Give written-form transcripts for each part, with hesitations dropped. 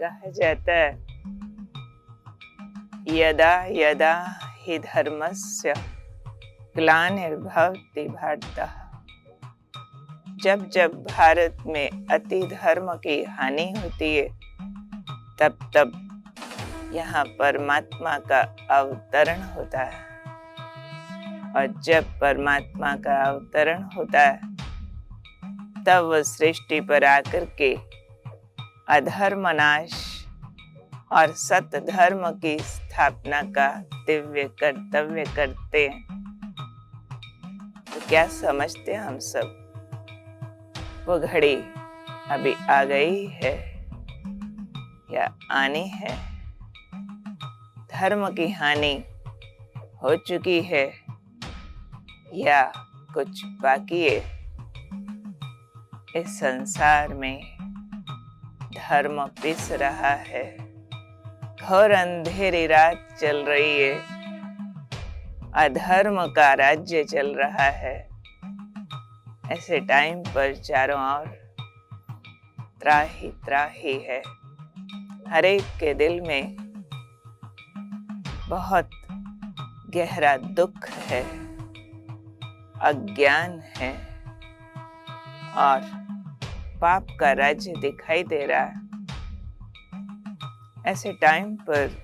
कहा जाता है, यदा यदा हि धर्मस्य ग्लानिर्भवति भारतः। जब जब भारत में अति धर्म की हानि होती है, तब तब यहाँ परमात्मा का अवतरण होता है। और जब परमात्मा का अवतरण होता है, तब वह सृष्टि पर आकर के अधर्म नाश और सत्य धर्म की स्थापना का दिव्य कर्तव्य करते हैं। तो क्या समझते हैं हम सब, वो घड़ी अभी आ गई है या आनी है? धर्म की हानि हो चुकी है या कुछ बाकी है? इस संसार में धर्म पिस रहा है, घोर अंधेरी रात चल रही है, अधर्म का राज्य चल रहा है। ऐसे टाइम पर चारों ओर त्राही त्राही है। हर एक के दिल में बहुत गहरा दुख है, अज्ञान है और पाप का राज्य दिखाई दे रहा है। ऐसे टाइम पर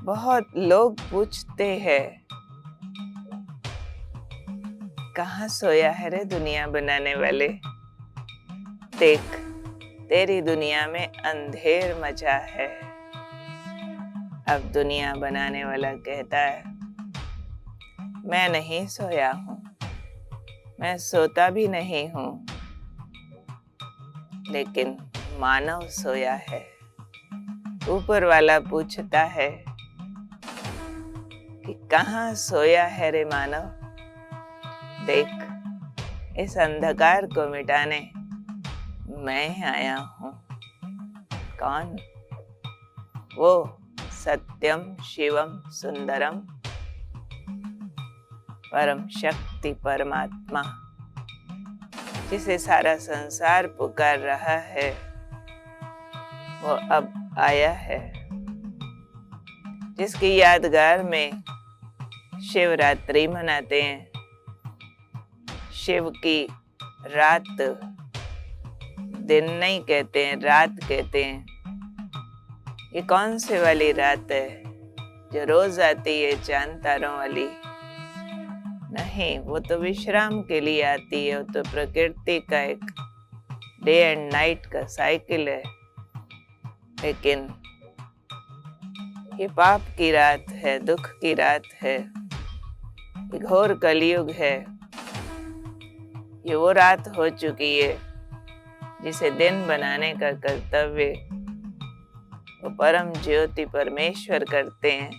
बहुत लोग पूछते हैं, कहाँ सोया है रे दुनिया बनाने वाले? देख, तेरी दुनिया में अंधेर मचा है। अब दुनिया बनाने वाला कहता है, मैं नहीं सोया हूँ, मैं सोता भी नहीं हूँ, लेकिन मानव सोया है। ऊपर वाला पूछता है कि कहाँ सोया है रे मानव? देख, इस अंधकार को मिटाने मैं आया हूँ। कौन? वो सत्यम शिवम सुंदरम परम शक्ति परमात्मा, जिसे सारा संसार पुकार रहा है, वो अब आया है। जिसकी यादगार में शिवरात्रि मनाते हैं। शिव की रात, दिन नहीं कहते हैं, रात कहते हैं। ये कौन से वाली रात है जो रोज आती है, चांद तारों वाली? नहीं, वो तो विश्राम के लिए आती है। वो तो प्रकृति का एक डे एंड नाइट का साइकिल है। लेकिन ये पाप की रात है, दुख की रात है, ये घोर कलयुग है। ये वो रात हो चुकी है जिसे दिन बनाने का कर्तव्य वो परम ज्योति परमेश्वर करते हैं।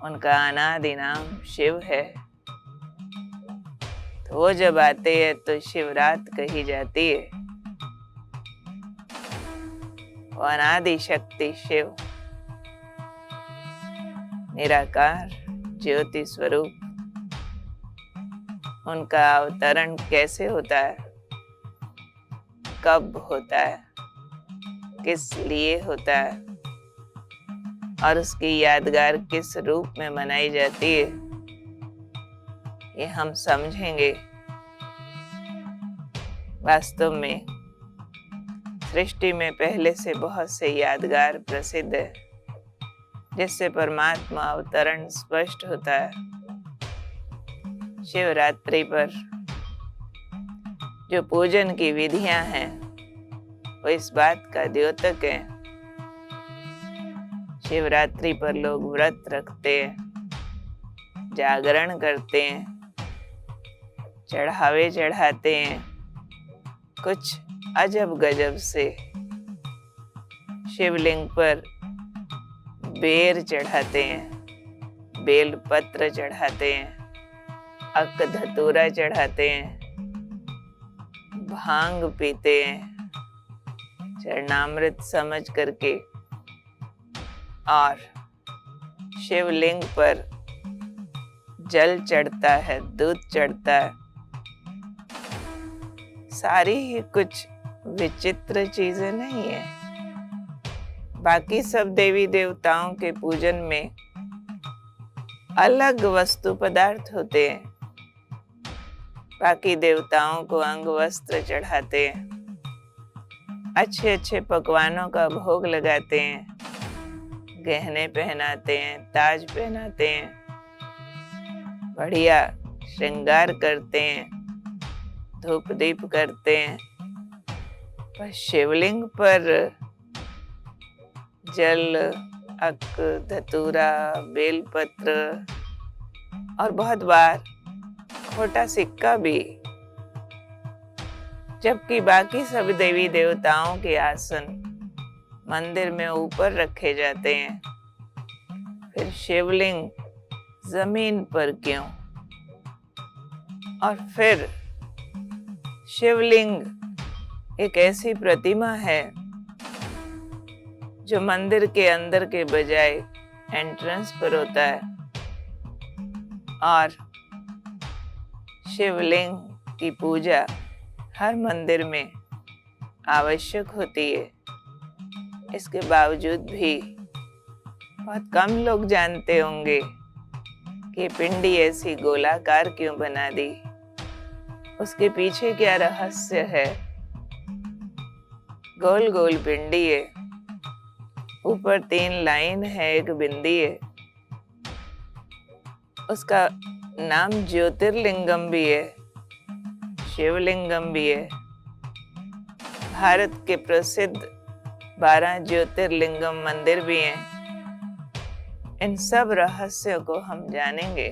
उनका अनादि नाम शिव है। तो वो जब आते हैं तो शिवरात कही जाती है। वो अनादि शक्ति शिव, निराकार ज्योति स्वरूप, उनका अवतरण कैसे होता है, कब होता है, किस लिए होता है और उसकी यादगार किस रूप में मनाई जाती है, ये हम समझेंगे। वास्तव में सृष्टि में पहले से बहुत से यादगार प्रसिद्ध है, जिससे परमात्मा अवतरण स्पष्ट होता है। शिवरात्रि पर जो पूजन की विधियां हैं, वो इस बात का द्योतक है। शिवरात्रि पर लोग व्रत रखते हैं, जागरण करते हैं, चढ़ावे चढ़ाते हैं, कुछ अजब गजब से। शिवलिंग पर बेर चढ़ाते हैं, बेल पत्र चढ़ाते हैं, अक धतूरा चढ़ाते हैं, भांग पीते हैं चरणामृत समझ करके, और शिवलिंग पर जल चढ़ता है, दूध चढ़ता है। सारी ही कुछ विचित्र चीजें नहीं है। बाकी सब देवी देवताओं के पूजन में अलग वस्तु पदार्थ होते हैं। बाकी देवताओं को अंग वस्त्र चढ़ाते हैं, अच्छे अच्छे पकवानों का भोग लगाते हैं, गहने पहनाते हैं, ताज पहनाते हैं, बढ़िया श्रृंगार करते हैं, धूप दीप करते हैं। पर शिवलिंग पर जल, अक, धतूरा, बेलपत्र और बहुत बार खोटा सिक्का भी, जबकि बाकी सब देवी देवताओं के आसन मंदिर में ऊपर रखे जाते हैं। फिर शिवलिंग जमीन पर क्यों? और फिर शिवलिंग एक ऐसी प्रतिमा है जो मंदिर के अंदर के बजाय एंट्रेंस पर होता है, और शिवलिंग की पूजा हर मंदिर में आवश्यक होती है। इसके बावजूद भी बहुत कम लोग जानते होंगे कि पिंडी ऐसी गोलाकार क्यों बना दी, उसके पीछे क्या रहस्य है। गोल गोल पिंडी है, ऊपर 3 लाइन है, एक बिंदी है। उसका नाम ज्योतिर्लिंगम भी है, शिवलिंगम भी है। भारत के प्रसिद्ध 12 ज्योतिर्लिंगम मंदिर भी हैं। इन सब रहस्यों को हम जानेंगे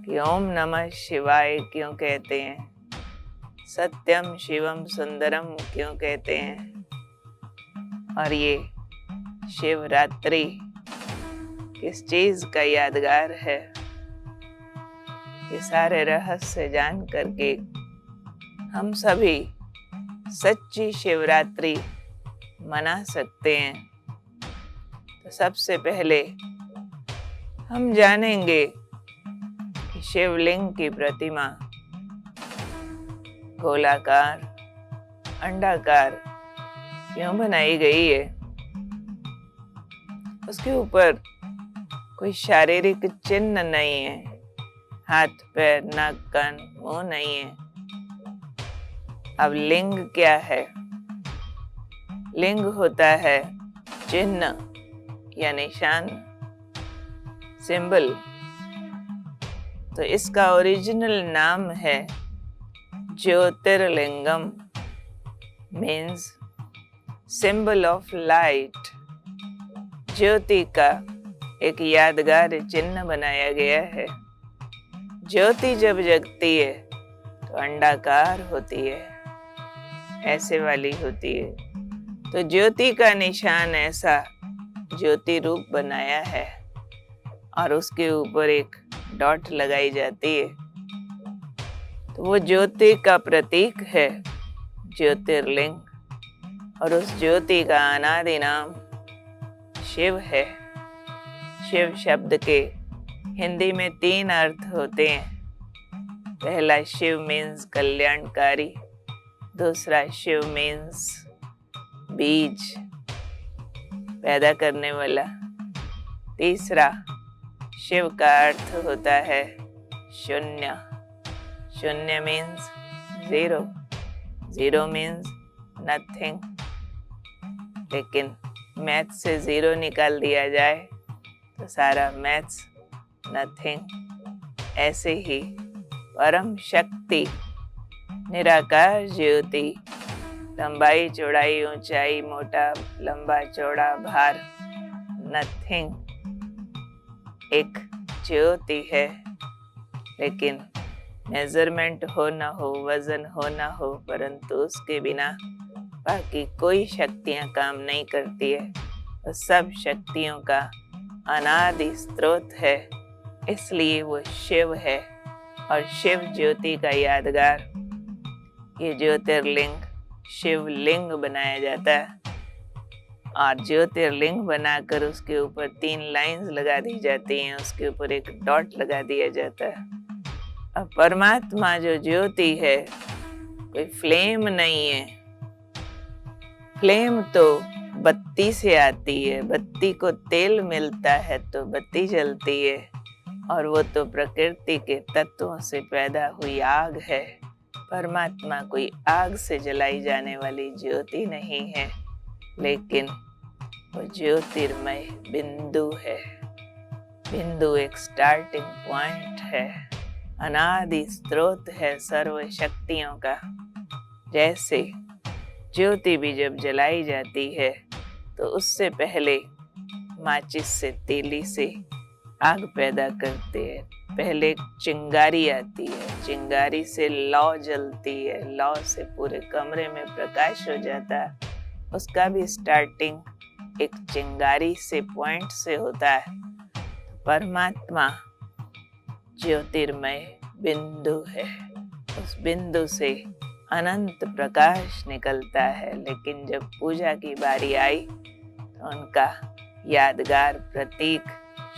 कि ओम नमः शिवाय क्यों कहते हैं, सत्यम शिवम सुंदरम क्यों कहते हैं, और ये शिवरात्रि किस चीज का यादगार है। ये सारे रहस्य जान करके हम सभी सच्ची शिवरात्रि मना सकते हैं। तो सबसे पहले हम जानेंगे कि शिवलिंग की प्रतिमा गोलाकार, अंडाकार क्यों बनाई गई है। उसके ऊपर कोई शारीरिक चिन्ह नहीं है, हाथ पैर नाक कान मुंह नहीं है। अब लिंग क्या है? लिंग होता है चिन्ह या निशान, सिंबल। तो इसका ओरिजिनल नाम है Jyotirlingam, means symbol of light. ज्योति का एक यादगार चिन्ह बनाया गया है। ज्योति जब जगती है तो अंडाकार होती है, ऐसे वाली होती है। तो ज्योति का निशान ऐसा ज्योति रूप बनाया है और उसके ऊपर एक डॉट लगाई जाती है। तो वो ज्योति का प्रतीक है ज्योतिर्लिंग, और उस ज्योति का अनादि नाम शिव है। शिव शब्द के हिंदी में 3 अर्थ होते हैं। पहला, शिव मीन्स कल्याणकारी। दूसरा, शिव मीन्स बीज, पैदा करने वाला। तीसरा, शिव का अर्थ होता है शून्य। शून्य मीन्स 0, 0 मीन्स नथिंग। लेकिन मैथ से 0 निकाल दिया जाए तो सारा मैथ्स नथिंग। ऐसे ही परम शक्ति, निराकार ज्योति, लंबाई चौड़ाई ऊंचाई मोटा लंबा चौड़ा भार नथिंग, एक ज्योति है। लेकिन मेजरमेंट हो ना हो, वजन हो ना हो, परंतु उसके बिना बाकी कोई शक्तियां काम नहीं करती है। वो सब शक्तियों का अनादि स्रोत है, इसलिए वो शिव है। और शिव ज्योति का यादगार ये ज्योतिर्लिंग शिवलिंग बनाया जाता है, और ज्योतिर्लिंग बनाकर उसके ऊपर 3 लाइंस लगा दी जाती हैं, उसके ऊपर एक डॉट लगा दिया जाता है। अब परमात्मा जो ज्योति है कोई फ्लेम नहीं है। फ्लेम तो बत्ती से आती है, बत्ती को तेल मिलता है तो बत्ती जलती है, और वो तो प्रकृति के तत्वों से पैदा हुई आग है। परमात्मा कोई आग से जलाई जाने वाली ज्योति नहीं है, लेकिन वो ज्योतिर्मय बिंदु है। बिंदु एक स्टार्टिंग पॉइंट है, अनादि स्रोत है सर्व शक्तियों का। जैसे ज्योति भी जब जलाई जाती है तो उससे पहले माचिस से, तीली से आग पैदा करते हैं। पहले चिंगारी आती है, चिंगारी से लौ जलती है, लौ से पूरे कमरे में प्रकाश हो जाता है। उसका भी स्टार्टिंग एक चिंगारी से, पॉइंट से होता है। परमात्मा ज्योतिर्मय बिंदु है, उस बिंदु से अनंत प्रकाश निकलता है। लेकिन जब पूजा की बारी आई तो उनका यादगार प्रतीक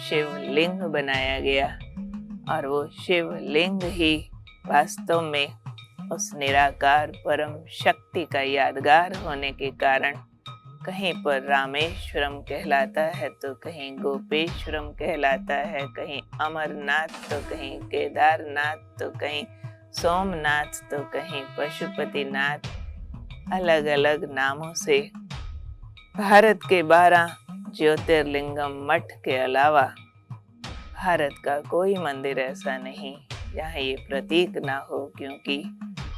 शिवलिंग बनाया गया, और वो शिवलिंग ही वास्तव में उस निराकार परम शक्ति का यादगार होने के कारण कहीं पर रामेश्वरम कहलाता है तो कहीं गोपेश्वरम कहलाता है, कहीं अमरनाथ तो कहीं केदारनाथ तो कहीं सोमनाथ तो कहीं पशुपतिनाथ। अलग अलग नामों से भारत के 12 ज्योतिर्लिंगम मठ के अलावा भारत का कोई मंदिर ऐसा नहीं जहाँ ये प्रतीक ना हो, क्योंकि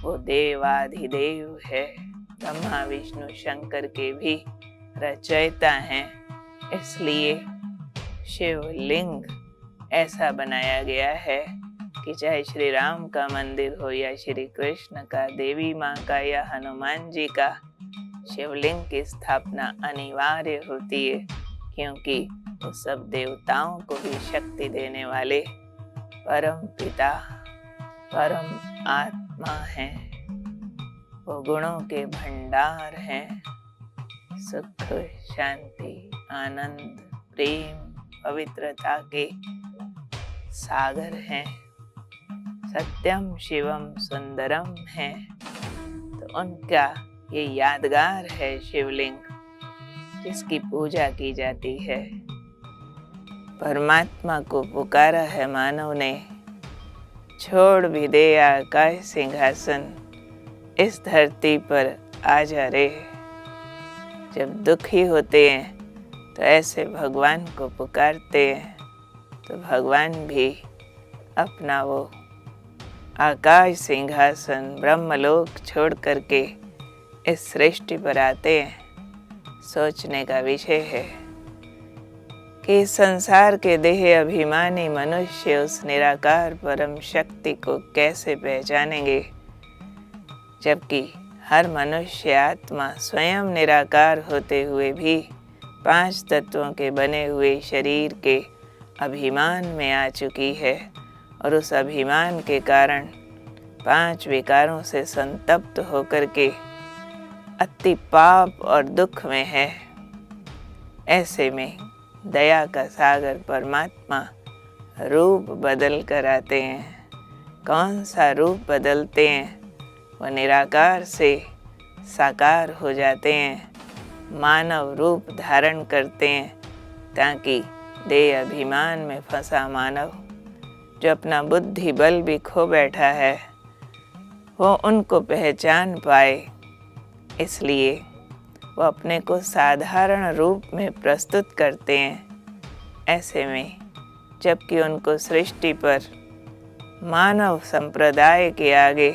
वो देवाधिदेव है, ब्रह्मा विष्णु शंकर के भी रचयिता हैं। इसलिए शिवलिंग ऐसा बनाया गया है कि चाहे श्री राम का मंदिर हो या श्री कृष्ण का, देवी माँ का या हनुमान जी का, शिवलिंग की स्थापना अनिवार्य होती है, क्योंकि वो सब देवताओं को भी शक्ति देने वाले परम पिता, परम आत्मा हैं। वो गुणों के भंडार हैं, सुख, शांति, आनंद, प्रेम, पवित्रता के सागर हैं, सत्यम शिवम सुंदरम है। तो उनका ये यादगार है शिवलिंग, जिसकी पूजा की जाती है। परमात्मा को पुकारा है मानव ने, छोड़ भी दे आकाश सिंहासन, इस धरती पर आ जा रे। जब दुखी होते हैं तो ऐसे भगवान को पुकारते हैं, तो भगवान भी अपना वो आकाश सिंहासन, ब्रह्मलोक छोड़ करके इस सृष्टि पर आते हैं। सोचने का विषय है कि संसार के देह अभिमानी मनुष्य उस निराकार परम शक्ति को कैसे पहचानेंगे, जबकि हर मनुष्य आत्मा स्वयं निराकार होते हुए भी 5 तत्वों के बने हुए शरीर के अभिमान में आ चुकी है, और उस अभिमान के कारण 5 विकारों से संतप्त होकर के अति पाप और दुख में है। ऐसे में दया का सागर परमात्मा रूप बदल कर आते हैं। कौन सा रूप बदलते हैं? वो निराकार से साकार हो जाते हैं, मानव रूप धारण करते हैं, ताकि देह अभिमान में फंसा मानव जो अपना बुद्धि बल भी खो बैठा है, वो उनको पहचान पाए। इसलिए वो अपने को साधारण रूप में प्रस्तुत करते हैं। ऐसे में जबकि उनको सृष्टि पर मानव संप्रदाय के आगे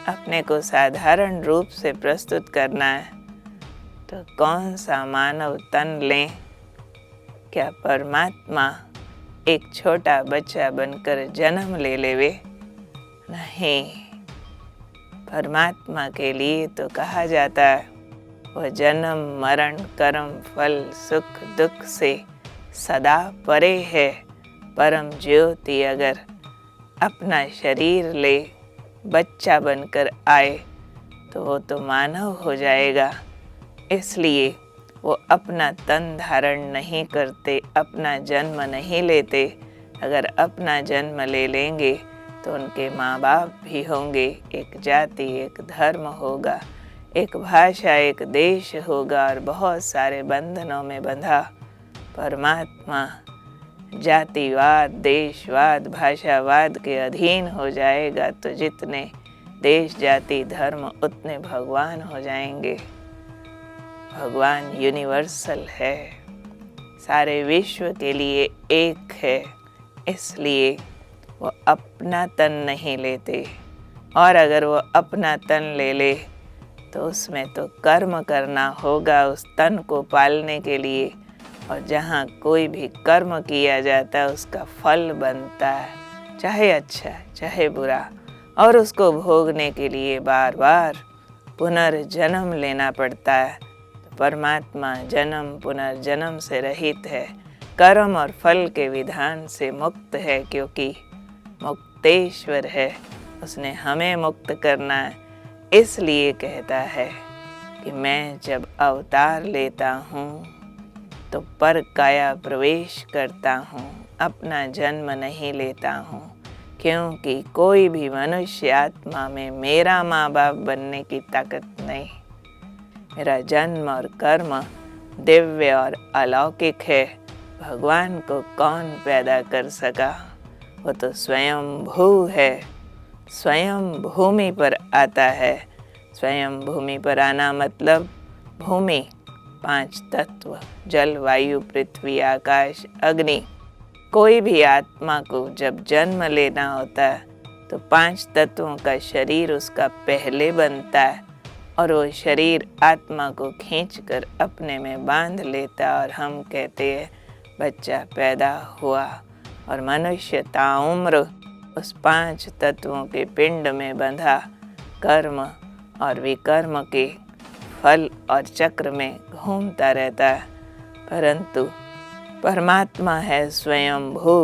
अपने को साधारण रूप से प्रस्तुत करना है, तो कौन सा मानव तन लें? क्या परमात्मा एक छोटा बच्चा बनकर जन्म ले लेवे? नहीं, परमात्मा के लिए तो कहा जाता है वह जन्म मरण कर्म फल सुख दुख से सदा परे है। परम ज्योति अगर अपना शरीर ले बच्चा बनकर आए तो वो तो मानव हो जाएगा। इसलिए वो अपना तन धारण नहीं करते, अपना जन्म नहीं लेते। अगर अपना जन्म ले लेंगे तो उनके माँ बाप भी होंगे, एक जाति, एक धर्म होगा, एक भाषा, एक देश होगा और बहुत सारे बंधनों में बंधा परमात्मा जातिवाद, देशवाद, भाषावाद के अधीन हो जाएगा तो जितने देश, जाति, धर्म उतने भगवान हो जाएंगे। भगवान यूनिवर्सल है, सारे विश्व के लिए एक है, इसलिए वो अपना तन नहीं लेते। और अगर वो अपना तन ले ले तो उसमें तो कर्म करना होगा उस तन को पालने के लिए, और जहाँ कोई भी कर्म किया जाता है उसका फल बनता है, चाहे अच्छा चाहे बुरा, और उसको भोगने के लिए बार बार पुनर्जन्म लेना पड़ता है। तो परमात्मा जन्म पुनर्जन्म से रहित है, कर्म और फल के विधान से मुक्त है, क्योंकि मुक्तेश्वर है, उसने हमें मुक्त करना है। इसलिए कहता है कि मैं जब अवतार लेता हूँ तो पर काया प्रवेश करता हूँ, अपना जन्म नहीं लेता हूँ, क्योंकि कोई भी मनुष्य आत्मा में मेरा माँ बाप बनने की ताकत नहीं। मेरा जन्म और कर्म दिव्य और अलौकिक है। भगवान को कौन पैदा कर सका? वो तो स्वयं भू है, स्वयं भूमि पर आता है। स्वयं भूमि पर आना मतलब भूमि, 5 तत्व, जल, वायु, पृथ्वी, आकाश, अग्नि। कोई भी आत्मा को जब जन्म लेना होता है तो 5 तत्वों का शरीर उसका पहले बनता है, और वो शरीर आत्मा को खींचकर अपने में बांध लेता, और हम कहते हैं बच्चा पैदा हुआ। और मनुष्य ताउम्र उस 5 तत्वों के पिंड में बंधा कर्म और विकर्म के फल और चक्र में घूमता रहता है। परंतु परमात्मा है स्वयं भू,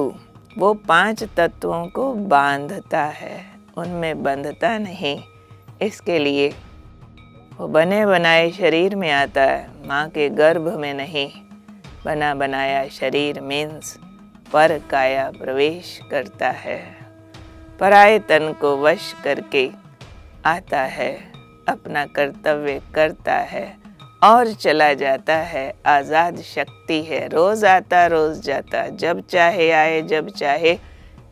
वो 5 तत्वों को बांधता है, उनमें बंधता नहीं। इसके लिए वो बने बनाए शरीर में आता है, माँ के गर्भ में नहीं। बना बनाया शरीर मीन्स पर काया प्रवेश करता है, पराये तन को वश करके आता है, अपना कर्तव्य करता है और चला जाता है। आज़ाद शक्ति है, रोज़ आता रोज़ जाता, जब चाहे आए जब चाहे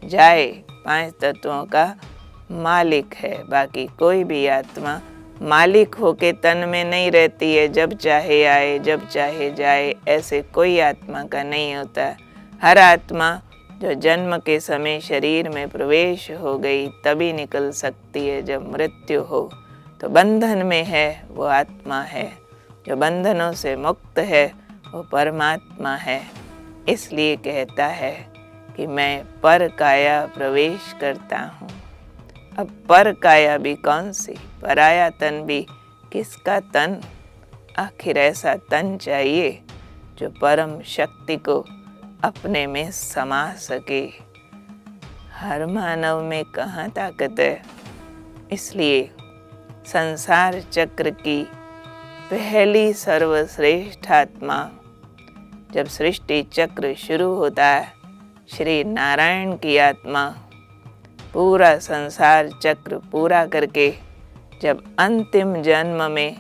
जाए। 5 तत्वों का मालिक है। बाकी कोई भी आत्मा मालिक होके तन में नहीं रहती है, जब चाहे आए जब चाहे जाए, ऐसे कोई आत्मा का नहीं होता। हर आत्मा जो जन्म के समय शरीर में प्रवेश हो गई तभी निकल सकती है। जब मृत्यु हो तो बंधन में है वो आत्मा है, जो बंधनों से मुक्त है वो परमात्मा है। इसलिए कहता है कि मैं पर काया प्रवेश करता हूँ। अब पर काया भी कौन सी, पराया तन भी किसका तन? आखिर ऐसा तन चाहिए जो परम शक्ति को अपने में समा सके। हर मानव में कहाँ ताकत है? इसलिए संसार चक्र की पहली सर्वश्रेष्ठ आत्मा, जब सृष्टि चक्र शुरू होता है, श्री नारायण की आत्मा पूरा संसार चक्र पूरा करके जब अंतिम जन्म में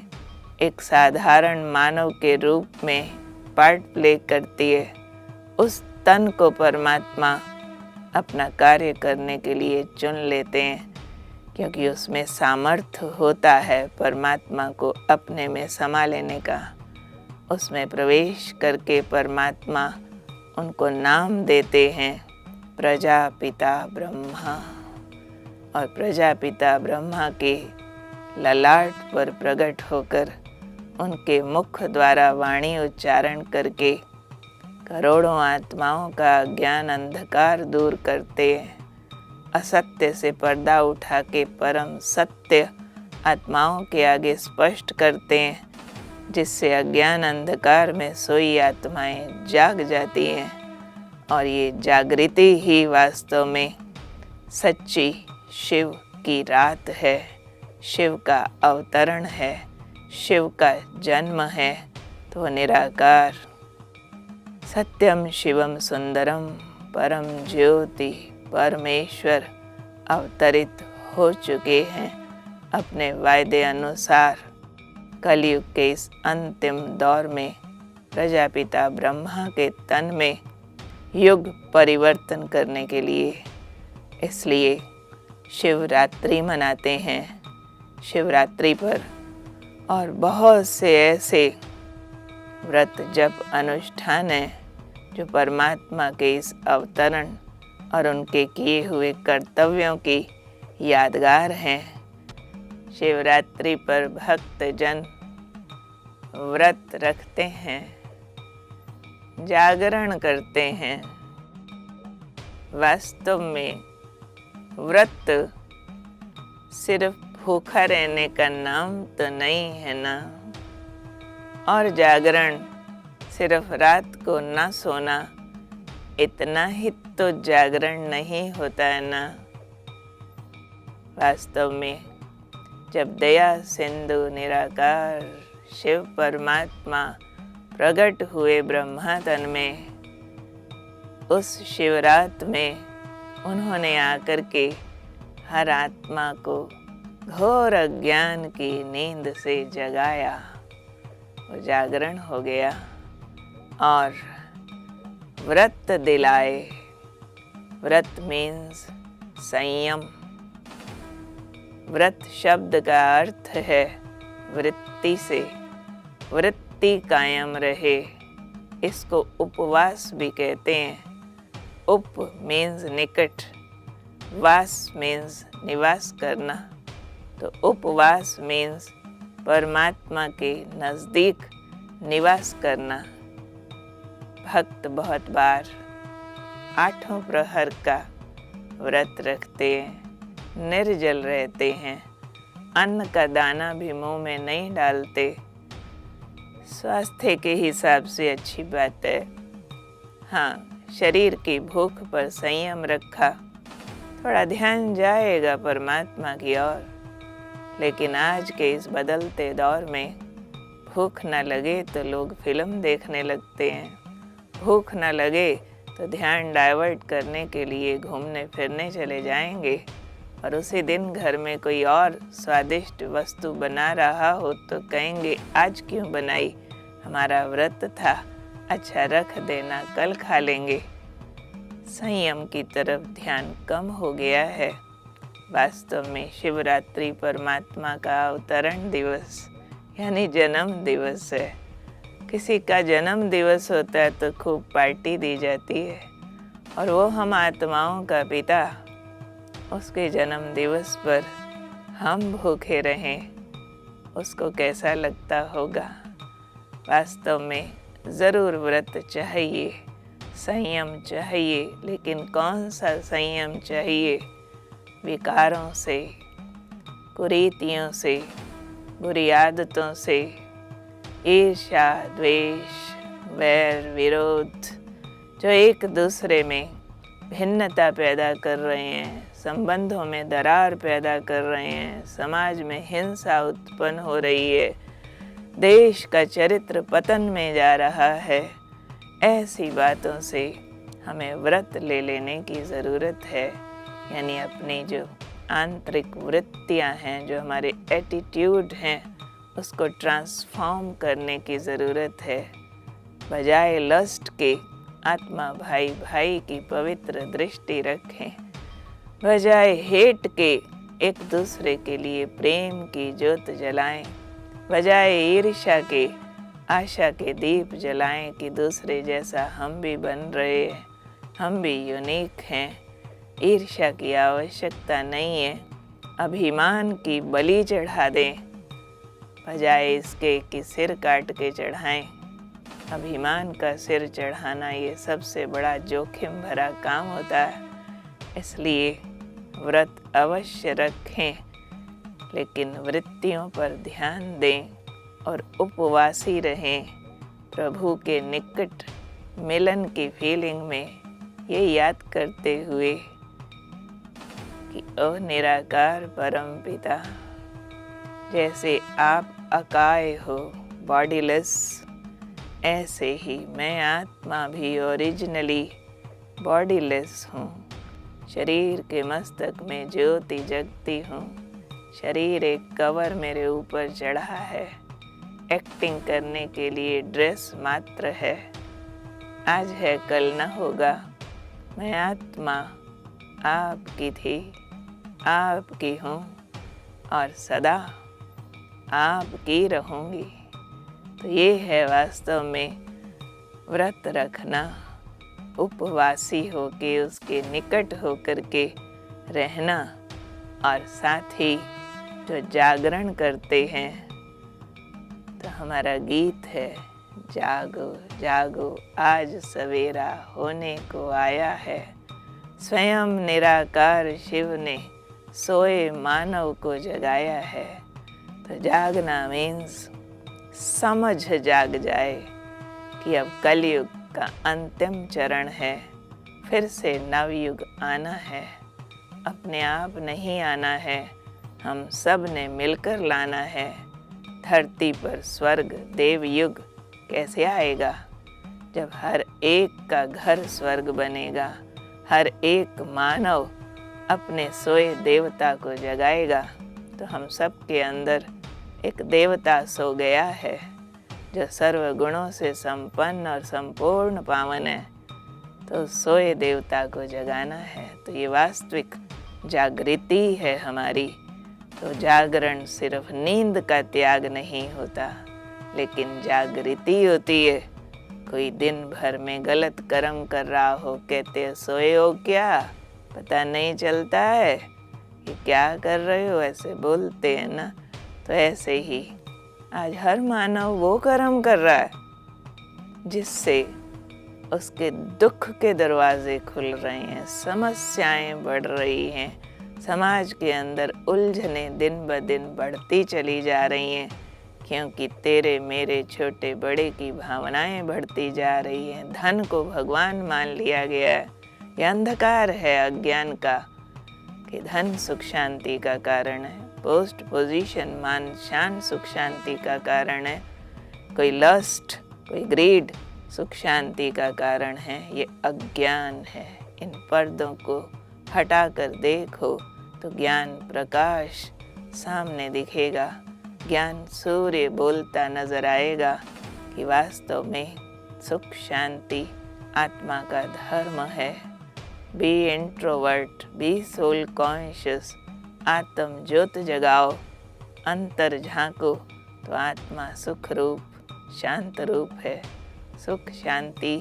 एक साधारण मानव के रूप में पार्ट प्ले करती है, उस तन को परमात्मा अपना कार्य करने के लिए चुन लेते हैं, क्योंकि उसमें सामर्थ्य होता है परमात्मा को अपने में समा लेने का। उसमें प्रवेश करके परमात्मा उनको नाम देते हैं प्रजापिता ब्रह्मा, और प्रजापिता ब्रह्मा के ललाट पर प्रकट होकर उनके मुख द्वारा वाणी उच्चारण करके करोड़ों आत्माओं का ज्ञान अंधकार दूर करते हैं। असत्य से पर्दा उठा के परम सत्य आत्माओं के आगे स्पष्ट करते हैं, जिससे अज्ञान अंधकार में सोई आत्माएं जाग जाती हैं। और ये जागृति ही वास्तव में सच्ची शिव की रात है, शिव का अवतरण है, शिव का जन्म है। तो निराकार सत्यम शिवम सुंदरम परम ज्योति परमेश्वर अवतरित हो चुके हैं अपने वायदे अनुसार कलयुग के इस अंतिम दौर में प्रजापिता ब्रह्मा के तन में युग परिवर्तन करने के लिए। इसलिए शिवरात्रि मनाते हैं। शिवरात्रि पर और बहुत से ऐसे व्रत जप अनुष्ठान हैं जो परमात्मा के इस अवतरण और उनके किए हुए कर्तव्यों की यादगार हैं। शिवरात्रि पर भक्त जन व्रत रखते हैं, जागरण करते हैं। वास्तव में व्रत सिर्फ भूखा रहने का नाम तो नहीं है ना, और जागरण सिर्फ रात को ना सोना इतना ही तो जागरण नहीं होता है ना। वास्तव में जब दया सिंधु निराकार शिव परमात्मा प्रकट हुए ब्रह्मा तन में, उस शिवरात में उन्होंने आकर के हर आत्मा को घोर अज्ञान की नींद से जगाया। वो जागरण हो गया और व्रत दिलाए। व्रत मीन्स संयम। व्रत शब्द का अर्थ है वृत्ति से, वृत्ति कायम रहे। इसको उपवास भी कहते हैं। उप मीन्स निकट, वास मीन्स निवास करना। तो उपवास मीन्स परमात्मा के नज़दीक निवास करना। भक्त बहुत बार 8 प्रहर का व्रत रखते हैं, निर्जल रहते हैं, अन्न का दाना भी मुंह में नहीं डालते। स्वास्थ्य के हिसाब से अच्छी बात है। हाँ, शरीर की भूख पर संयम रखा, थोड़ा ध्यान जाएगा परमात्मा की ओर। लेकिन आज के इस बदलते दौर में भूख न लगे तो लोग फिल्म देखने लगते हैं, भूख न लगे तो ध्यान डाइवर्ट करने के लिए घूमने फिरने चले जाएंगे, और उसी दिन घर में कोई और स्वादिष्ट वस्तु बना रहा हो तो कहेंगे आज क्यों बनाई, हमारा व्रत था, अच्छा रख देना, कल खा लेंगे। संयम की तरफ ध्यान कम हो गया है। वास्तव में शिवरात्रि परमात्मा का अवतरण दिवस यानी जन्म दिवस है। किसी का जन्म दिवस होता है तो खूब पार्टी दी जाती है, और वो हम आत्माओं का पिता, उसके जन्म दिवस पर हम भूखे रहें, उसको कैसा लगता होगा। वास्तव में ज़रूर व्रत चाहिए, संयम चाहिए, लेकिन कौन सा संयम चाहिए? विकारों से, कुरीतियों से, बुरी आदतों से, ईर्ष्या, द्वेष, वैर, विरोध, जो एक दूसरे में भिन्नता पैदा कर रहे हैं, संबंधों में दरार पैदा कर रहे हैं, समाज में हिंसा उत्पन्न हो रही है, देश का चरित्र पतन में जा रहा है। ऐसी बातों से हमें व्रत ले लेने की ज़रूरत है। यानी अपनी जो आंतरिक वृत्तियां हैं, जो हमारे एटीट्यूड हैं, उसको ट्रांसफॉर्म करने की ज़रूरत है। बजाय लस्ट के आत्मा भाई भाई की पवित्र दृष्टि रखें। बजाय हेट के एक दूसरे के लिए प्रेम की ज्योत जलाएं। बजाय ईर्ष्या के आशा के दीप जलाएं कि दूसरे जैसा हम भी बन रहे हैं, हम भी यूनिक हैं। ईर्ष्या की आवश्यकता नहीं है। अभिमान की बलि चढ़ा दें बजाय इसके कि सिर काट के चढ़ाएं। अभिमान का सिर चढ़ाना ये सबसे बड़ा जोखिम भरा काम होता है। इसलिए व्रत अवश्य रखें, लेकिन वृत्तियों पर ध्यान दें और उपवासी रहें। प्रभु के निकट मिलन की फीलिंग में ये याद करते हुए कि ओ निराकार परम पिता, जैसे आप अकाय हो, बॉडीलेस, ऐसे ही मैं आत्मा भी ओरिजिनली बॉडीलेस हूँ, शरीर के मस्तक में ज्योति जगती हूँ। शरीर एक कवर मेरे ऊपर चढ़ा है, एक्टिंग करने के लिए ड्रेस मात्र है। आज है कल न होगा, मैं आत्मा आपकी थी, आपकी हूँ और सदा आपकी रहूँगी। तो ये है वास्तव में व्रत रखना, उपवासी होके उसके निकट होकर के रहना। और साथ ही जो जागरण करते हैं, तो हमारा गीत है, जागो जागो आज सवेरा होने को आया है। स्वयं निराकार शिव ने सोए मानव को जगाया है। तो जागना मीन्स समझ जाग जाए कि अब कलयुग का अंतिम चरण है, फिर से नवयुग आना है। अपने आप नहीं आना है, हम सब ने मिलकर लाना है। धरती पर स्वर्ग देवयुग कैसे आएगा, जब हर एक का घर स्वर्ग बनेगा, हर एक मानव अपने सोए देवता को जगाएगा। तो हम सब के अंदर एक देवता सो गया है, जो सर्व गुणों से संपन्न और संपूर्ण पावन है। तो सोए देवता को जगाना है। तो ये वास्तविक जागृति है हमारी। तो जागरण सिर्फ नींद का त्याग नहीं होता, लेकिन जागृति होती है। कोई दिन भर में गलत कर्म कर रहा हो, कहते सोए हो क्या, पता नहीं चलता है कि क्या कर रहे हो, ऐसे बोलते हैं ना। तो ऐसे ही आज हर मानव वो कर्म कर रहा है जिससे उसके दुख के दरवाजे खुल रहे हैं, समस्याएं बढ़ रही हैं, समाज के अंदर उलझने दिन ब दिन बढ़ती चली जा रही हैं, क्योंकि तेरे मेरे छोटे बड़े की भावनाएं बढ़ती जा रही हैं। धन को भगवान मान लिया गया है। ये अंधकार है अज्ञान का कि धन सुख शांति का कारण है, पोस्ट पोजीशन मान शान सुख शांति का कारण है, कोई लस्ट कोई ग्रीड सुख शांति का कारण है। ये अज्ञान है। इन पर्दों को हटाकर देखो तो ज्ञान प्रकाश सामने दिखेगा। ज्ञान सूर्य बोलता नजर आएगा कि वास्तव में सुख शांति आत्मा का धर्म है। Be introvert, be soul conscious, आत्म ज्योत जगाओ, अंतर झांको तो आत्मा सुख रूप शांत रूप है। सुख शांति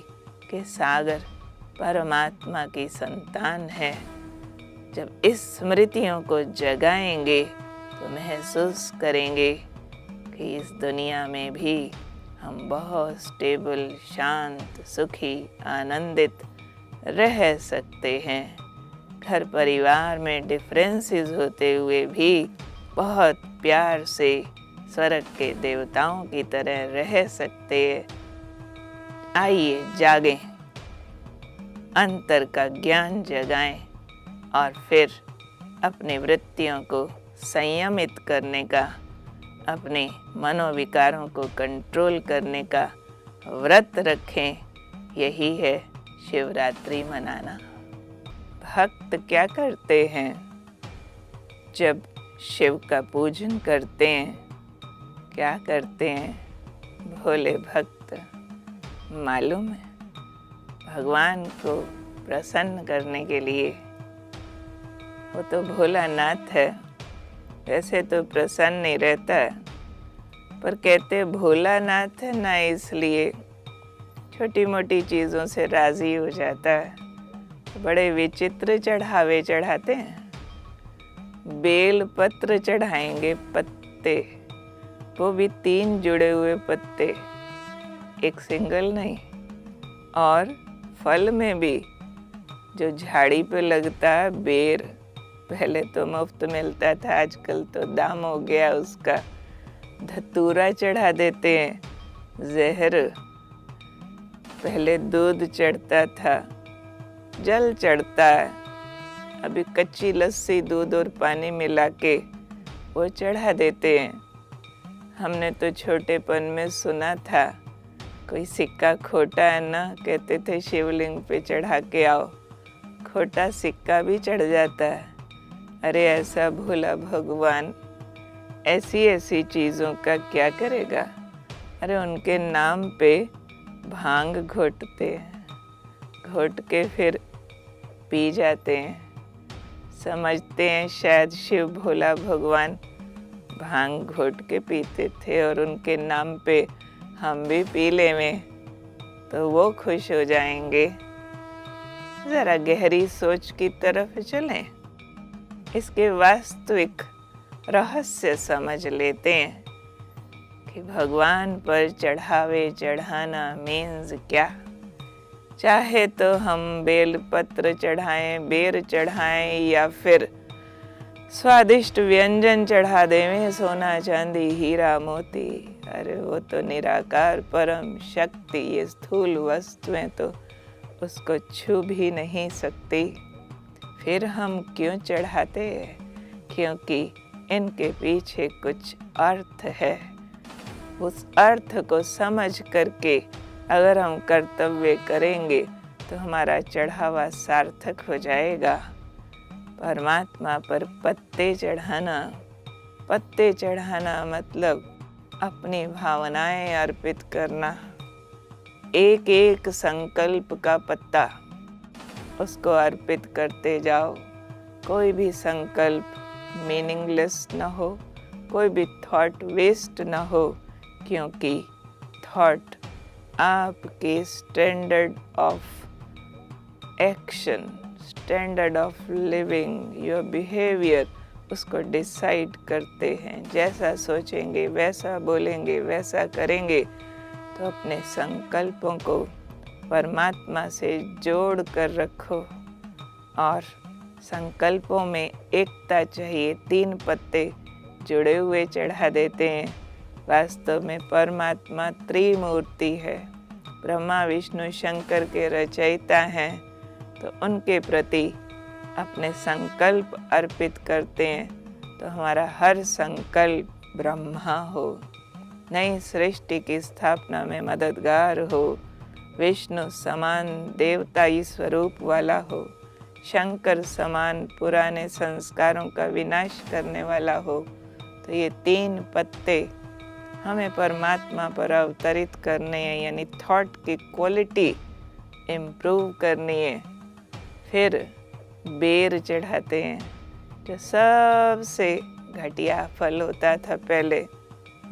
के सागर परमात्मा की संतान है। जब इस स्मृतियों को जगाएंगे तो महसूस करेंगे कि इस दुनिया में भी हम बहुत स्टेबल, शांत, सुखी, आनंदित रह सकते हैं। घर परिवार में डिफरेंसेस होते हुए भी बहुत प्यार से स्वर्ग के देवताओं की तरह रह सकते हैं। आइए जागें, अंतर का ज्ञान जगाएं और फिर अपनी वृत्तियों को संयमित करने का, अपने मनोविकारों को कंट्रोल करने का व्रत रखें। यही है शिवरात्रि मनाना। भक्त क्या करते हैं जब शिव का पूजन करते हैं? क्या करते हैं भोले भक्त? मालूम है, भगवान को प्रसन्न करने के लिए, वो तो भोलानाथ है, वैसे तो प्रसन्न नहीं रहता है, पर कहते भोलानाथ है ना, इसलिए छोटी मोटी चीज़ों से राज़ी हो जाता है। तो बड़े विचित्र चढ़ावे चढ़ाते हैं। बेल पत्र चढ़ाएंगे, पत्ते, वो भी 3 जुड़े हुए पत्ते, एक सिंगल नहीं। और फल में भी जो झाड़ी पे लगता है बेर, पहले तो मुफ्त मिलता था, आजकल तो दाम हो गया उसका। धतूरा चढ़ा देते हैं, जहर। पहले दूध चढ़ता था, जल चढ़ता है, अभी कच्ची लस्सी दूध और पानी मिला के वो चढ़ा देते हैं। हमने तो छोटेपन में सुना था, कोई सिक्का खोटा है ना, कहते थे शिवलिंग पे चढ़ा के आओ, खोटा सिक्का भी चढ़ जाता है। अरे ऐसा भोला भगवान ऐसी ऐसी चीज़ों का क्या करेगा? अरे उनके नाम पे भांग घोटते हैं, घोट के फिर पी जाते हैं। समझते हैं शायद शिव भोला भगवान भांग घोट के पीते थे और उनके नाम पे हम भी पी लेवें तो वो खुश हो जाएंगे। ज़रा गहरी सोच की तरफ चलें, इसके वास्तविक रहस्य समझ लेते हैं कि भगवान पर चढ़ावे चढ़ाना मीन्स क्या। चाहे तो हम बेल पत्र चढ़ाएं, बेर चढ़ाएं या फिर स्वादिष्ट व्यंजन चढ़ा देवें, सोना चांदी हीरा मोती। अरे वो तो निराकार परम शक्ति, ये स्थूल वस्तुएं तो उसको छू भी नहीं सकती। फिर हम क्यों चढ़ाते हैं? क्योंकि इनके पीछे कुछ अर्थ है। उस अर्थ को समझ करके अगर हम कर्तव्य करेंगे तो हमारा चढ़ावा सार्थक हो जाएगा। परमात्मा पर पत्ते चढ़ाना मतलब अपनी भावनाएं अर्पित करना। एक एक संकल्प का पत्ता उसको अर्पित करते जाओ। कोई भी संकल्प मीनिंगलेस न हो, कोई भी थॉट वेस्ट न हो, क्योंकि थॉट आपके standard of action, standard of living, your behaviour उसको डिसाइड करते हैं। जैसा सोचेंगे, वैसा बोलेंगे, वैसा करेंगे। तो अपने संकल्पों को परमात्मा से जोड़ कर रखो और संकल्पों में एकता चाहिए। 3 पत्ते जुड़े हुए चढ़ा देते हैं। वास्तव में परमात्मा त्रिमूर्ति है, ब्रह्मा विष्णु शंकर के रचयिता हैं। तो उनके प्रति अपने संकल्प अर्पित करते हैं तो हमारा हर संकल्प ब्रह्मा हो, नई सृष्टि की स्थापना में मददगार हो, विष्णु समान देवताई स्वरूप वाला हो, शंकर समान पुराने संस्कारों का विनाश करने वाला हो। तो ये 3 पत्ते हमें परमात्मा पर अवतरित करने हैं, यानी थॉट की क्वालिटी इम्प्रूव करनी है। फिर बेर चढ़ाते हैं, जो सबसे घटिया फल होता था, पहले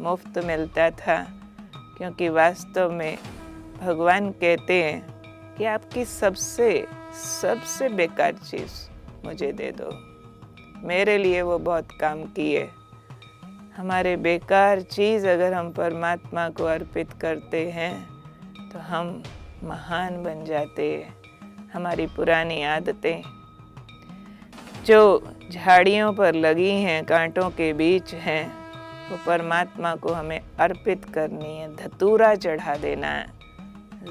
मुफ्त मिलता था। क्योंकि वास्तव में भगवान कहते हैं कि आपकी सबसे बेकार चीज़ मुझे दे दो, मेरे लिए वो बहुत काम की है। हमारे बेकार चीज़ अगर हम परमात्मा को अर्पित करते हैं तो हम महान बन जाते हैं। हमारी पुरानी आदतें जो झाड़ियों पर लगी हैं, कांटों के बीच हैं, वो परमात्मा को हमें अर्पित करनी है, धतूरा चढ़ा देना है।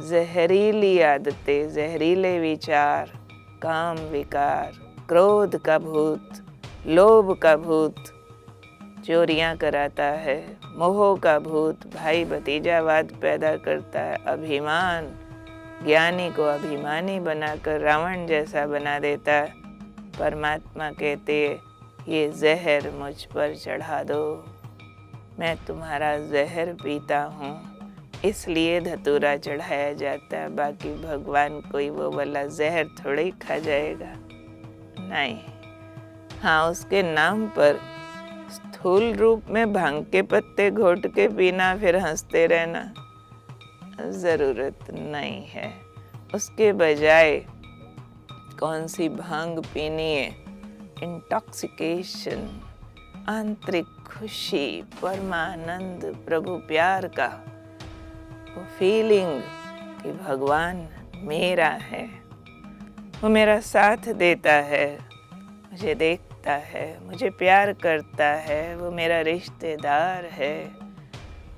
जहरीली आदतें, जहरीले विचार, काम विकार, क्रोध का भूत, लोभ का भूत चोरियां कराता है, मोह का भूत भाई भतीजावाद पैदा करता है, अभिमान ज्ञानी को अभिमानी बनाकर रावण जैसा बना देता है। परमात्मा कहते हैं ये जहर मुझ पर चढ़ा दो, मैं तुम्हारा जहर पीता हूँ, इसलिए धतूरा चढ़ाया जाता है। बाकी भगवान कोई वो वाला जहर थोड़े ही खा जाएगा, नहीं। हाँ, उसके नाम पर स्थूल रूप में भांग के पत्ते घोट के पीना, फिर हंसते रहना, ज़रूरत नहीं है। उसके बजाय कौन सी भांग पीनी है? इंटॉक्सिकेशन, आंतरिक खुशी, परमानंद, प्रभु प्यार का वो फीलिंग कि भगवान मेरा है, वो मेरा साथ देता है, मुझे देखता है, मुझे प्यार करता है, वो मेरा रिश्तेदार है,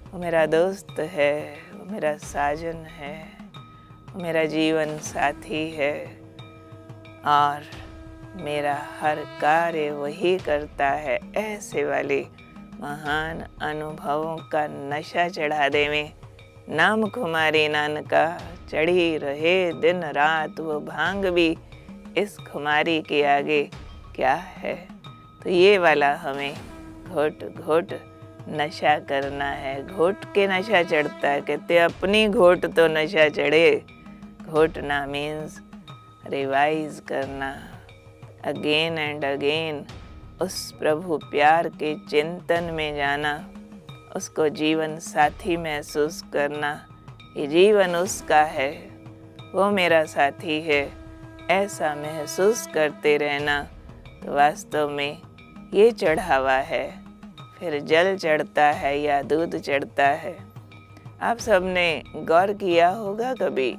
वो मेरा दोस्त है, वो मेरा साजन है, वो मेरा जीवन साथी है और मेरा हर कार्य वही करता है। ऐसे वाले महान अनुभवों का नशा चढ़ा देवें। नाम कुमारी नानका चढ़ी रहे दिन रात, वो भांग भी इस खुमारी के आगे क्या है। तो ये वाला हमें घोट घोट नशा करना है। घोट के नशा चढ़ता है, कहते अपनी घोट तो नशा चढ़े। घोटना मीन्स रिवाइज करना, अगेन एंड अगेन उस प्रभु प्यार के चिंतन में जाना, उसको जीवन साथी महसूस करना। ये जीवन उसका है, वो मेरा साथी है, ऐसा महसूस करते रहना। तो वास्तव में ये चढ़ावा है। फिर जल चढ़ता है या दूध चढ़ता है। आप सबने गौर किया होगा कभी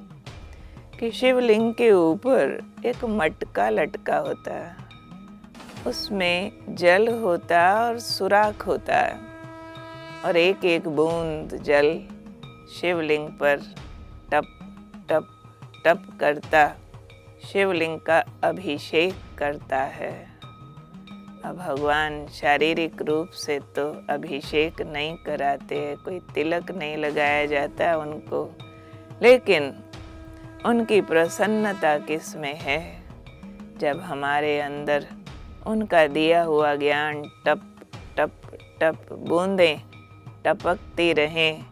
कि शिवलिंग के ऊपर एक मटका लटका होता है, उसमें जल होता है और सुराख होता है, और एक एक बूंद जल शिवलिंग पर टप टप टप करता शिवलिंग का अभिषेक करता है। अब भगवान शारीरिक रूप से तो अभिषेक नहीं कराते हैं, कोई तिलक नहीं लगाया जाता है उनको, लेकिन उनकी प्रसन्नता किस में है? जब हमारे अंदर उनका दिया हुआ ज्ञान टप टप टप बूंदें टपकती रहें,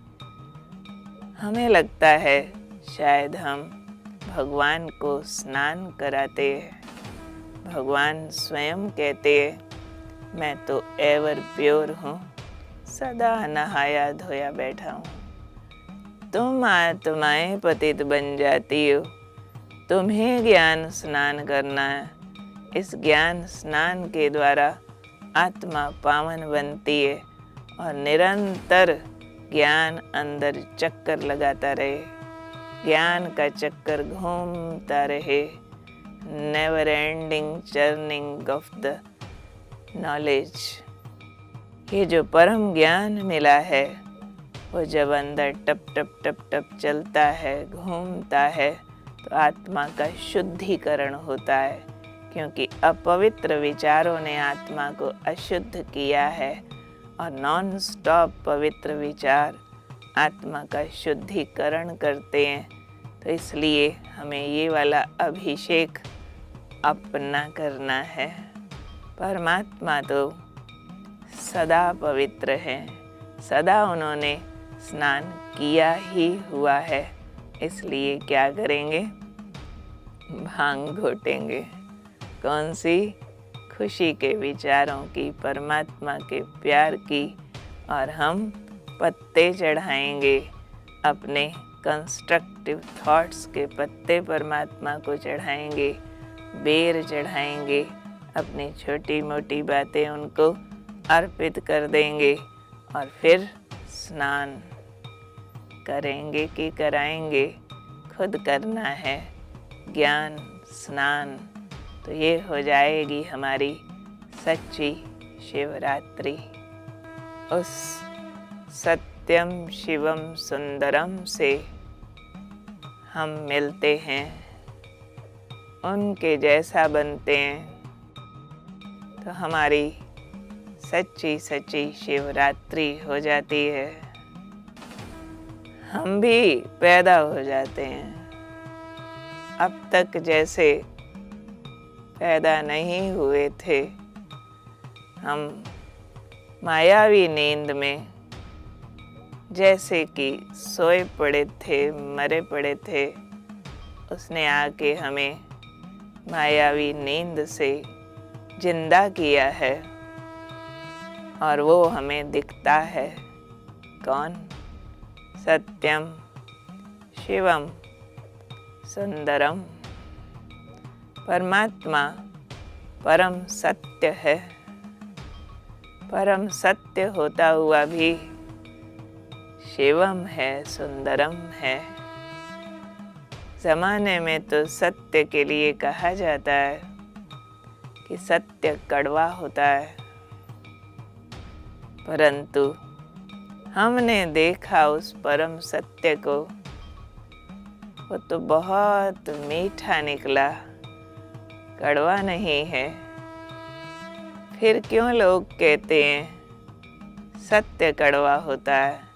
हमें लगता है शायद हम भगवान को स्नान कराते हैं। भगवान स्वयं कहते हैं, मैं तो एवर प्योर हूँ, सदा नहाया धोया बैठा हूँ। तुम आत्माएं पतित बन जाती हो, तुम्हें ज्ञान स्नान करना है। इस ज्ञान स्नान के द्वारा आत्मा पावन बनती है और निरंतर ज्ञान अंदर चक्कर लगाता रहे, ज्ञान का चक्कर घूमता रहे, never ending churning of the knowledge. ये जो परम ज्ञान मिला है, वो जब अंदर टप टप टप टप चलता है, घूमता है, तो आत्मा का शुद्धिकरण होता है, क्योंकि अपवित्र विचारों ने आत्मा को अशुद्ध किया है, और नॉन स्टॉप पवित्र विचार आत्मा का शुद्धिकरण करते हैं। तो इसलिए हमें ये वाला अभिषेक अपना करना है। परमात्मा तो सदा पवित्र है, सदा उन्होंने स्नान किया ही हुआ है। इसलिए क्या करेंगे? भांग घोटेंगे। कौन सी? खुशी के विचारों की, परमात्मा के प्यार की। और हम पत्ते चढ़ाएंगे, अपने कंस्ट्रक्टिव थॉट्स के पत्ते परमात्मा को चढ़ाएंगे, बेर चढ़ाएंगे, अपनी छोटी मोटी बातें उनको अर्पित कर देंगे, और फिर स्नान करेंगे कि कराएंगे, खुद करना है ज्ञान स्नान। तो ये हो जाएगी हमारी सच्ची शिवरात्रि। उस सत्यम शिवम सुंदरम से हम मिलते हैं, उनके जैसा बनते हैं, तो हमारी सच्ची सच्ची शिवरात्रि हो जाती है। हम भी पैदा हो जाते हैं। अब तक जैसे पैदा नहीं हुए थे, हम मायावी नींद में जैसे कि सोए पड़े थे, मरे पड़े थे, उसने आके हमें मायावी नींद से जिंदा किया है, और वो हमें दिखता है। कौन? सत्यम शिवम सुंदरम। परमात्मा परम सत्य है। परम सत्य होता हुआ भी शिवम है, सुंदरम है। ज़माने में तो सत्य के लिए कहा जाता है कि सत्य कड़वा होता है, परंतु हमने देखा उस परम सत्य को, वो तो बहुत मीठा निकला, कड़वा नहीं है। फिर क्यों लोग कहते हैं सत्य कड़वा होता है?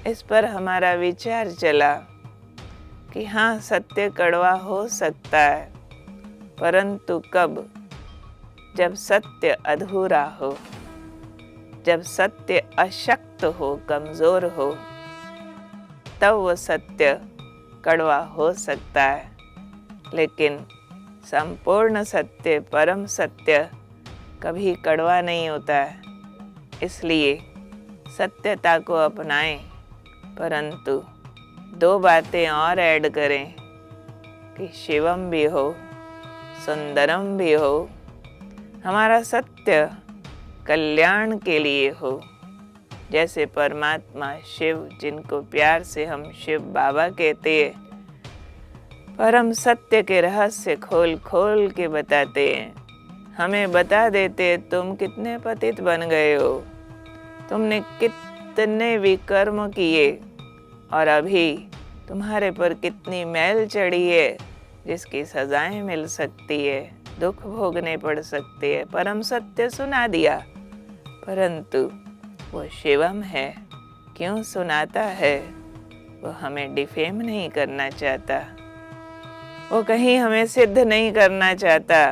इस पर हमारा विचार चला कि हाँ, सत्य कड़वा हो सकता है, परंतु कब? जब सत्य अधूरा हो, जब सत्य अशक्त हो, कमजोर हो, तब वो सत्य कड़वा हो सकता है। लेकिन संपूर्ण सत्य, परम सत्य कभी कड़वा नहीं होता है। इसलिए सत्यता को अपनाएं, परंतु 2 बातें और ऐड करें कि शिवम भी हो, सुंदरम भी हो। हमारा सत्य कल्याण के लिए हो। जैसे परमात्मा शिव, जिनको प्यार से हम शिव बाबा कहते हैं, परम सत्य के रहस्य खोल खोल के बताते हैं, हमें बता देते तुम कितने पतित बन गए हो, तुमने कितने विकर्म किए और अभी तुम्हारे पर कितनी मैल चढ़ी है जिसकी सजाएं मिल सकती है, दुख भोगने पड़ सकते हैं। परम सत्य सुना दिया, परंतु वो शिवम है, क्यों सुनाता है? वो हमें डिफेम नहीं करना चाहता, वो कहीं हमें सिद्ध नहीं करना चाहता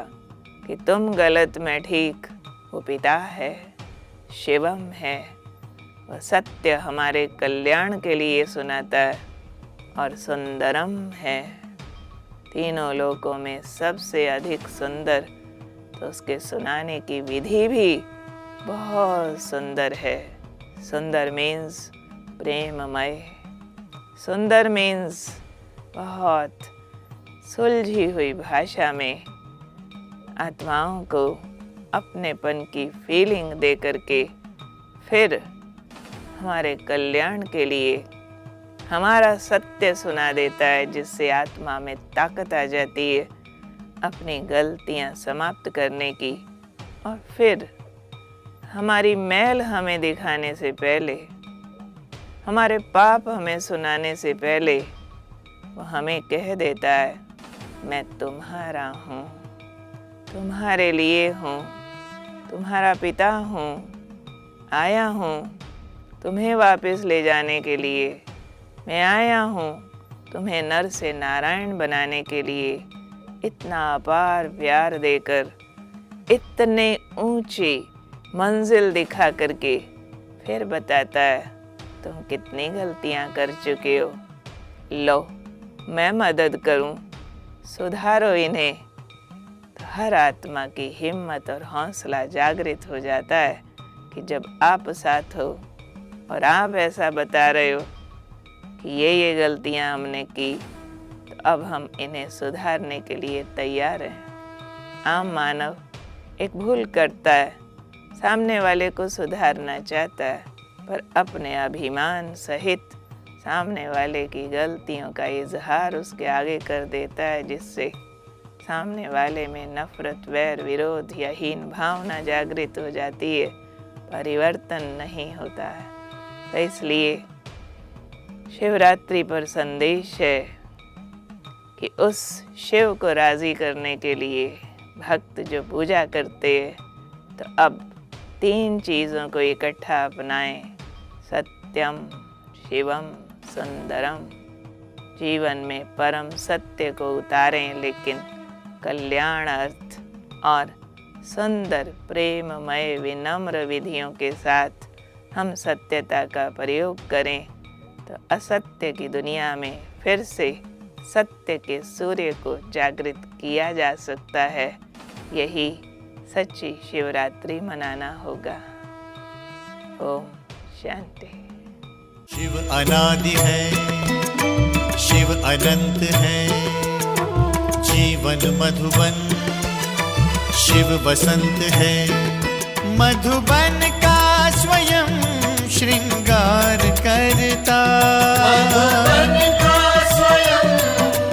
कि तुम गलत मैं ठीक। वो पिता है, शिवम है, वह सत्य हमारे कल्याण के लिए सुनाता है और सुंदरम है, तीनों लोकों में सबसे अधिक सुंदर। तो उसके सुनाने की विधि भी बहुत सुंदर है। सुंदर मीन्स प्रेममय, सुंदर मीन्स बहुत सुलझी हुई भाषा में आत्माओं को अपनेपन की फीलिंग दे करके फिर हमारे कल्याण के लिए हमारा सत्य सुना देता है, जिससे आत्मा में ताकत आ जाती है अपनी गलतियां समाप्त करने की। और फिर हमारी मैल हमें दिखाने से पहले, हमारे पाप हमें सुनाने से पहले, वो हमें कह देता है मैं तुम्हारा हूँ, तुम्हारे लिए हूँ, तुम्हारा पिता हूँ, आया हूँ तुम्हें वापस ले जाने के लिए। मैं आया हूँ तुम्हें नर से नारायण बनाने के लिए। इतना अपार प्यार देकर, इतने ऊंची मंजिल दिखा करके फिर बताता है तुम कितनी गलतियां कर चुके हो, लो मैं मदद करूं, सुधारो इन्हें। तो हर आत्मा की हिम्मत और हौसला जागृत हो जाता है कि जब आप साथ हो और आप ऐसा बता रहे हो कि ये गलतियां हमने की, तो अब हम इन्हें सुधारने के लिए तैयार हैं। आम मानव एक भूल करता है, सामने वाले को सुधारना चाहता है, पर अपने अभिमान सहित सामने वाले की गलतियों का इजहार उसके आगे कर देता है, जिससे सामने वाले में नफरत, वैर, विरोध या हीन भावना जागृत हो जाती है, परिवर्तन नहीं होता है। तो इसलिए शिवरात्रि पर संदेश है कि उस शिव को राजी करने के लिए भक्त जो पूजा करते हैं, तो अब 3 चीज़ों को इकट्ठा अपनाएं, सत्यम, शिवम, सुंदरम। जीवन में परम सत्य को उतारें, लेकिन कल्याण अर्थ और सुंदर प्रेममय विनम्र विधियों के साथ हम सत्यता का प्रयोग करें, तो असत्य की दुनिया में फिर से सत्य के सूर्य को जागृत किया जा सकता है। यही सच्ची शिवरात्रि मनाना होगा। ओम शांति। शिव अनादि है, शिव अनंत है, जीवन मधुबन शिव बसंत है। मधुबन का स्वयं श्रृंगार करता, मधुबन का स्वयं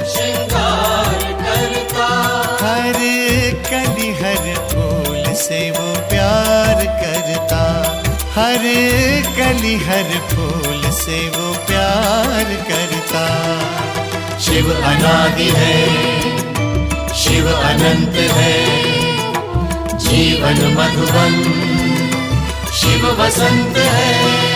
श्रृंगार करता, हर कली हर फूल से वो प्यार करता, हर कली हर फूल से वो प्यार करता। शिव अनादि है, शिव अनंत है, जीवन मधुबन शिव बसंत है।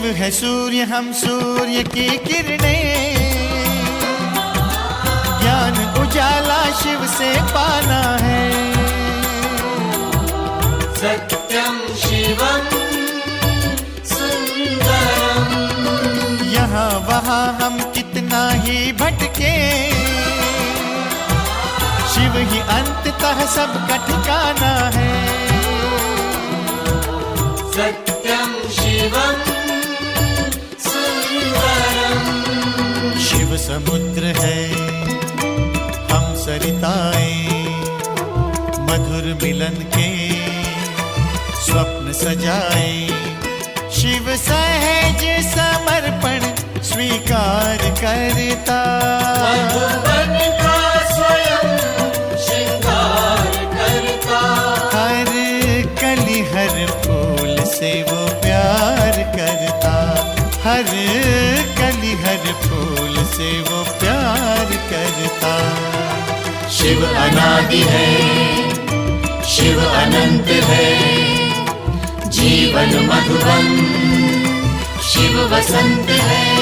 शिव है सूर्य, हम सूर्य की किरणें, ज्ञान उजाला शिव से पाना है। सत्यं शिवं सुंदरम। यहाँ वहाँ हम कितना ही भटके, शिव ही अंततः सबका ठिकाना है। सत्यं शिवं सुंदरम। शिव समुद्र है, हम सरिताएं, मधुर मिलन के स्वप्न सजाए। शिव सहज समर्पण स्वीकार करता, मधुबन का स्वयं श्रृंगार करता। हर कली हर फूल से वो प्यार करता, हर कली हर फूल से वो प्यार करता। शिव अनादि है, शिव अनंत है, जीवन मधुबन शिव वसंत है।